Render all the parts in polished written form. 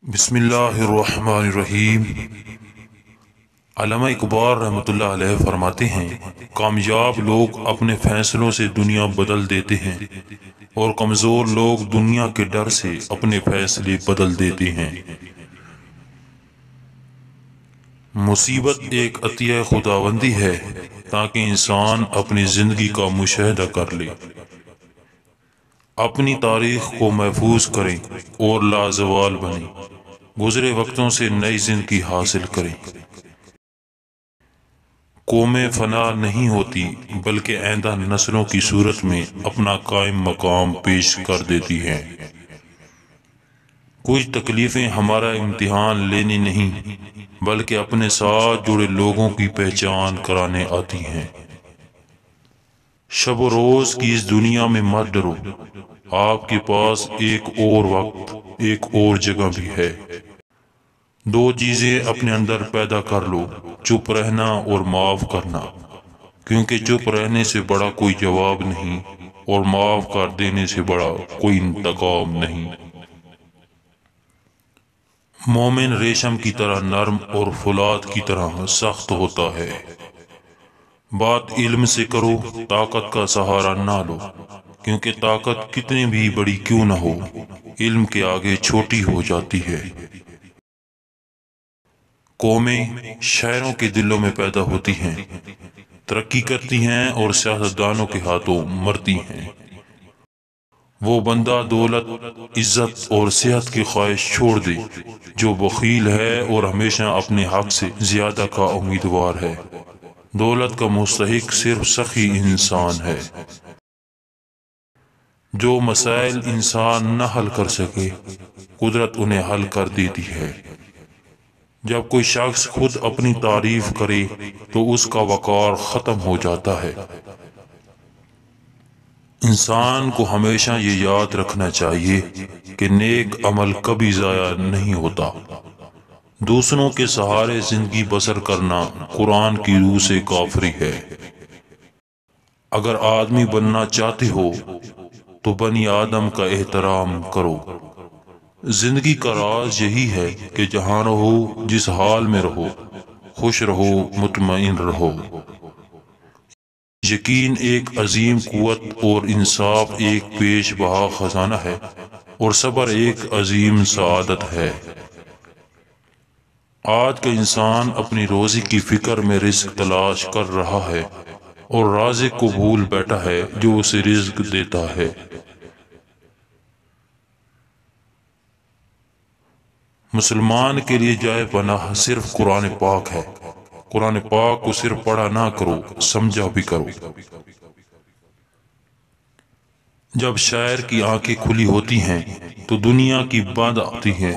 بسم اللہ الرحمن الرحیم۔ علامہ اقبال رحمۃ اللہ علیہ فرماتے ہیں، کامیاب لوگ اپنے فیصلوں سے دنیا بدل دیتے ہیں اور کمزور لوگ دنیا کے ڈر سے اپنے فیصلے بدل دیتے ہیں۔ مصیبت ایک عطیہ خداوندی ہے تاکہ انسان اپنی زندگی کا مشاہدہ کر لے، اپنی تاریخ کو محفوظ کریں اور لازوال بنیں، گزرے وقتوں سے نئی زندگی حاصل کریں۔ قومیں فنا نہیں ہوتی بلکہ آئندہ نسلوں کی صورت میں اپنا قائم مقام پیش کر دیتی ہیں۔ کچھ تکلیفیں ہمارا امتحان لینے نہیں بلکہ اپنے ساتھ جڑے لوگوں کی پہچان کرانے آتی ہیں۔ شب و روز کی اس دنیا میں مت ڈرو، آپ کے پاس ایک اور وقت، ایک اور جگہ بھی ہے۔ دو چیزیں اپنے اندر پیدا کر لو، چپ رہنا اور معاف کرنا، کیونکہ چپ رہنے سے بڑا کوئی جواب نہیں اور معاف کر دینے سے بڑا کوئی انتقام نہیں۔ مومن ریشم کی طرح نرم اور فولاد کی طرح سخت ہوتا ہے۔ بات علم سے کرو، طاقت کا سہارا نہ لو، کیونکہ طاقت کتنی بھی بڑی کیوں نہ ہو، علم کے آگے چھوٹی ہو جاتی ہے۔ قومیں شاعروں کے دلوں میں پیدا ہوتی ہیں، ترقی کرتی ہیں اور سیاستدانوں کے ہاتھوں مرتی ہیں۔ وہ بندہ دولت، عزت اور صحت کی خواہش چھوڑ دے جو بخیل ہے اور ہمیشہ اپنے حق سے زیادہ کا امیدوار ہے۔ دولت کا مستحق صرف سخی انسان ہے۔ جو مسائل انسان نہ حل کر سکے، قدرت انہیں حل کر دیتی ہے۔ جب کوئی شخص خود اپنی تعریف کرے تو اس کا وقار ختم ہو جاتا ہے۔ انسان کو ہمیشہ یہ یاد رکھنا چاہیے کہ نیک عمل کبھی ضائع نہیں ہوتا۔ دوسروں کے سہارے زندگی بسر کرنا قرآن کی روح سے کافری ہے۔ اگر آدمی بننا چاہتے ہو تو بنی آدم کا احترام کرو۔ زندگی کا راز یہی ہے کہ جہاں رہو، جس حال میں رہو، خوش رہو، مطمئن رہو۔ یقین ایک عظیم قوت اور انصاف ایک پیش بہا خزانہ ہے اور صبر ایک عظیم سعادت ہے۔ آج کا انسان اپنی روزی کی فکر میں رزق تلاش کر رہا ہے اور رازق کو بھول بیٹھا ہے جو اسے رزق دیتا ہے۔ مسلمان کے لیے جائے پناہ صرف قرآن پاک ہے۔ قرآن پاک کو صرف پڑھا نہ کرو، سمجھا بھی کرو۔ جب شاعر کی آنکھیں کھلی ہوتی ہیں تو دنیا کی بند آتی ہیں،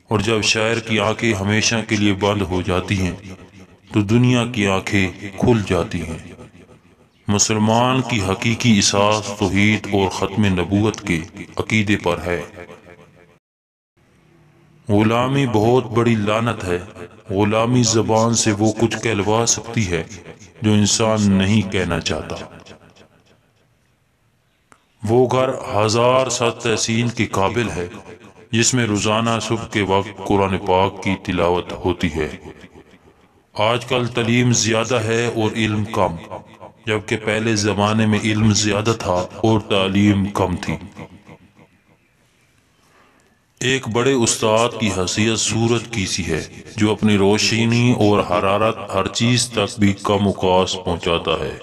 اور جب شاعر کی آنکھیں ہمیشہ کے لیے بند ہو جاتی ہیں تو دنیا کی آنکھیں کھل جاتی ہیں۔ مسلمان کی حقیقی اساس توحید اور ختم نبوت کے عقیدے پر ہے۔ غلامی بہت بڑی لعنت ہے۔ غلامی زبان سے وہ کچھ کہلوا سکتی ہے جو انسان نہیں کہنا چاہتا۔ وہ گھر ہزار سات تحسین کے قابل ہے جس میں روزانہ صبح کے وقت قرآن پاک کی تلاوت ہوتی ہے۔ آج کل تعلیم زیادہ ہے اور علم کم، جبکہ پہلے زمانے میں علم زیادہ تھا اور تعلیم کم تھی۔ ایک بڑے استاد کی حیثیت سورج کی سی ہے جو اپنی روشنی اور حرارت ہر چیز تک بھی کم وقاص پہنچاتا ہے۔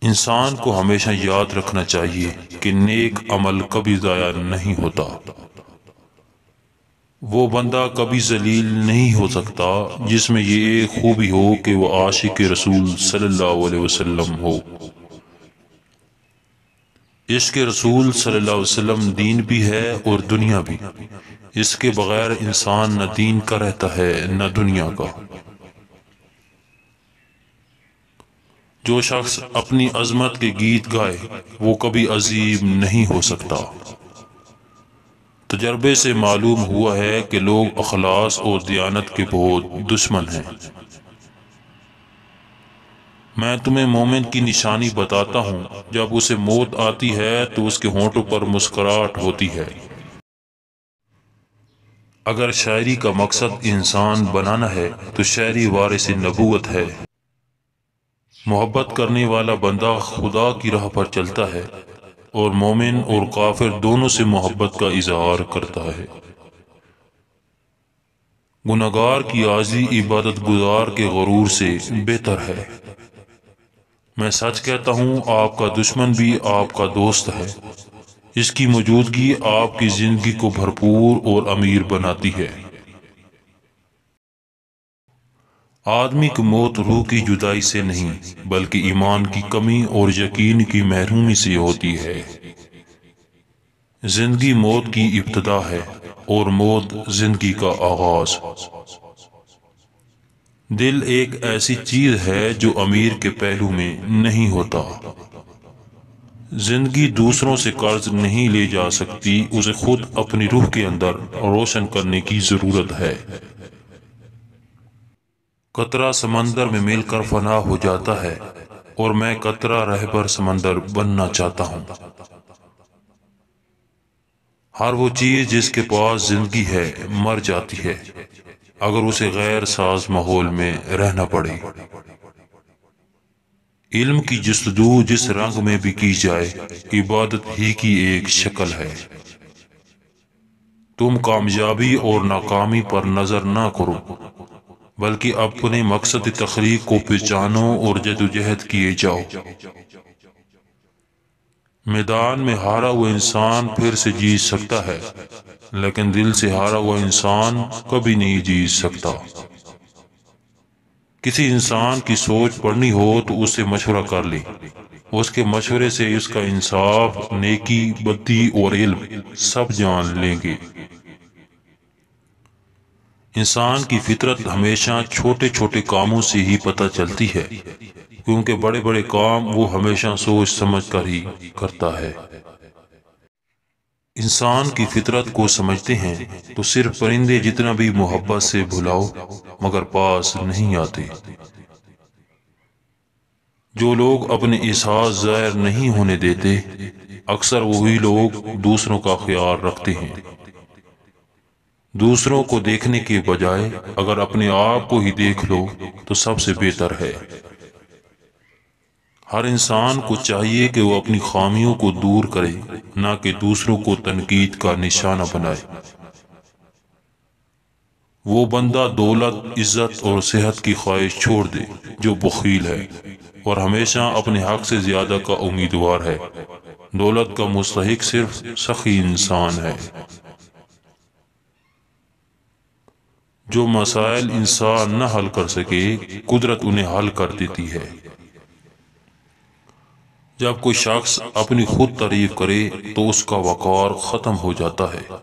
انسان کو ہمیشہ یاد رکھنا چاہیے کہ نیک عمل کبھی ضائع نہیں ہوتا۔ وہ بندہ کبھی ذلیل نہیں ہو سکتا جس میں یہ ایک خوبی ہو کہ وہ عاشق رسول صلی اللہ علیہ وسلم ہو۔ عشق رسول صلی اللہ علیہ وسلم دین بھی ہے اور دنیا بھی۔ اس کے بغیر انسان نہ دین کا رہتا ہے نہ دنیا کا۔ جو شخص اپنی عظمت کے گیت گائے وہ کبھی عظیم نہیں ہو سکتا۔ تجربے سے معلوم ہوا ہے کہ لوگ اخلاص اور دیانت کے بہت دشمن ہیں۔ میں تمہیں مومن کی نشانی بتاتا ہوں، جب اسے موت آتی ہے تو اس کے ہونٹوں پر مسکراہٹ ہوتی ہے۔ اگر شاعری کا مقصد انسان بنانا ہے تو شاعری وارث نبوت ہے۔ محبت کرنے والا بندہ خدا کی راہ پر چلتا ہے اور مومن اور کافر دونوں سے محبت کا اظہار کرتا ہے۔ گناہگار کی عاجزی عبادت گزار کے غرور سے بہتر ہے۔ میں سچ کہتا ہوں، آپ کا دشمن بھی آپ کا دوست ہے۔ اس کی موجودگی آپ کی زندگی کو بھرپور اور امیر بناتی ہے۔ آدمی کی موت روح کی جدائی سے نہیں بلکہ ایمان کی کمی اور یقین کی محرومی سے ہوتی ہے۔ زندگی موت کی ابتدا ہے اور موت زندگی کا آغاز۔ دل ایک ایسی چیز ہے جو امیر کے پہلو میں نہیں ہوتا۔ زندگی دوسروں سے قرض نہیں لے جا سکتی، اسے خود اپنی روح کے اندر روشن کرنے کی ضرورت ہے۔ قطرہ سمندر میں مل کر فنا ہو جاتا ہے اور میں قطرہ رہبر سمندر بننا چاہتا ہوں۔ ہر وہ چیز جس کے پاس زندگی ہے مر جاتی ہے اگر اسے غیر ساز ماحول میں رہنا پڑے۔ علم کی جستجو جس رنگ میں بھی کی جائے عبادت ہی کی ایک شکل ہے۔ تم کامیابی اور ناکامی پر نظر نہ کرو بلکہ اپنے مقصد تخلیق کو پہچانو اور جدوجہد کیے جاؤ۔ میدان میں ہارا ہوا انسان پھر سے جیت سکتا ہے لیکن دل سے ہارا ہوا انسان کبھی نہیں جیت سکتا۔ کسی انسان کی سوچ پڑھنی ہو تو اس سے مشورہ کر لے، اس کے مشورے سے اس کا انصاف، نیکی، بدی اور علم سب جان لیں گے۔ انسان کی فطرت ہمیشہ چھوٹے چھوٹے کاموں سے ہی پتہ چلتی ہے کیونکہ بڑے بڑے کام وہ ہمیشہ سوچ سمجھ کر ہی کرتا ہے۔ انسان کی فطرت کو سمجھتے ہیں تو صرف پرندے جتنا بھی محبت سے بلاؤ مگر پاس نہیں آتے۔ جو لوگ اپنے احساس ظاہر نہیں ہونے دیتے اکثر وہی لوگ دوسروں کا خیال رکھتے ہیں۔ دوسروں کو دیکھنے کے بجائے اگر اپنے آپ کو ہی دیکھ لو تو سب سے بہتر ہے۔ ہر انسان کو چاہیے کہ وہ اپنی خامیوں کو دور کرے نہ کہ دوسروں کو تنقید کا نشانہ بنائے۔ وہ بندہ دولت، عزت اور صحت کی خواہش چھوڑ دے جو بخیل ہے اور ہمیشہ اپنے حق سے زیادہ کا امیدوار ہے۔ دولت کا مستحق صرف سخی انسان ہے۔ جو مسائل انسان نہ حل کر سکے قدرت انہیں حل کر دیتی ہے۔ جب کوئی شخص اپنی خود تعریف کرے تو اس کا وقار ختم ہو جاتا ہے۔